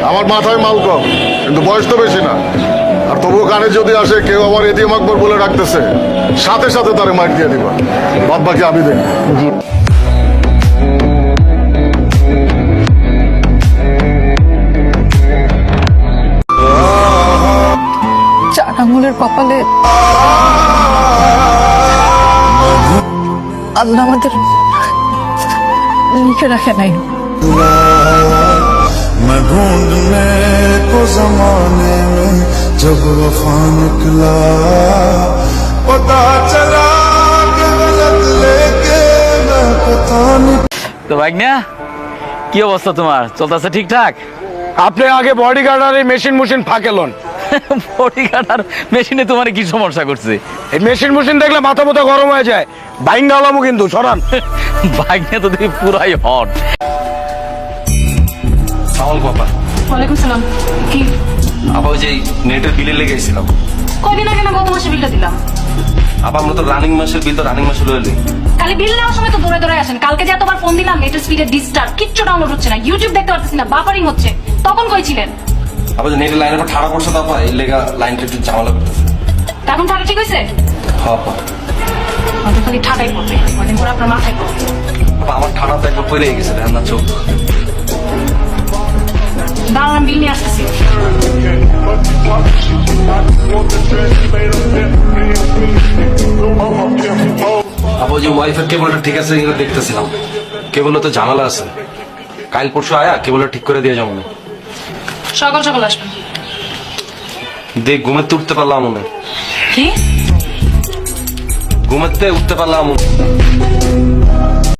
আমার মাথায় মাল কম, কিন্তু বয়স তো বেশি না। আর তবুও কানে যদি আসে কেউ আমার এটিএম আকবর বলে ডাকতেছে, সাথে সাথে তারে মাইক দিয়ে দিবা। বাদ বাকি আমি দেখব। চার আঙুলের কপালে আল্লাহ আমাদের লিখে রাখে নাই। मैं ढूंढने को जमाने में जब वफा निकला पता चला कि गलत लेके मैं पता नहीं। তো ভাগ্না, কি অবস্থা তোমার? চলতেছে ঠিকঠাক? আপনি আগে বডিগার্ড আর এই মেশিন ফাঁকেলন। বডিগার্ড আর মেশিনে তোমার কি সমস্যা করছে? এই মেশিন দেখলে মাথা মাথা গরম হয়ে যায়। বাইং ডালামো কিন্তু সরান। ভাগ্না তো দেখি পুরাই হট। সালাম বাবা। ওয়ালাইকুম সালাম। কি আবার ওই যে নেটের বিলে লেগেছিলাম। কয়দিন আগে না গত মাসে বিলটা দিলাম। আবার আমরা তো রানিং মাসের বিল তো রানিং মাসে লইলি। কালি বিল নেওয়ার সময় তো দৌড়ে দৌড়ে আসেন। কালকে যে এতবার ফোন দিলাম নেটের স্পিডে ডিস্টার্ব, কিচ্ছু ডাউনলোড হচ্ছে না, ইউটিউব দেখতে পারতেছি না, বাফারিং হচ্ছে। তখন কই ছিলেন? আবার যে নেটের লাইনের উপর ঠাড়া পড়ছে তারপর এই লেগা লাইনটা একটু ঝামেলা করতেছে। এখন ঠাটা ঠিক হয়েছে? হ্যাঁ আমাদের খালি ঠাটাই পড়বে, মানে পুরো আপনার মাথায় পড়বে। আমার ঠাড়া তো একবার পড়ে গেছে না চোখ। দাঁড়ান, বিল নিয়ে আসতেছি। আবার যে ওয়াইফাই কেবলটা ঠিক আছে এগুলো দেখতেছিলাম। কেবল তো ঝামেলা আছে। কাল পরশু আয়া কেবলটা ঠিক করে দিয়ে যাবো না। সকাল সকাল আসবেন। দেখ ঘুমাতে উঠতে পারলাম মনে। কি? ঘুমাতে উঠতে পারলাম।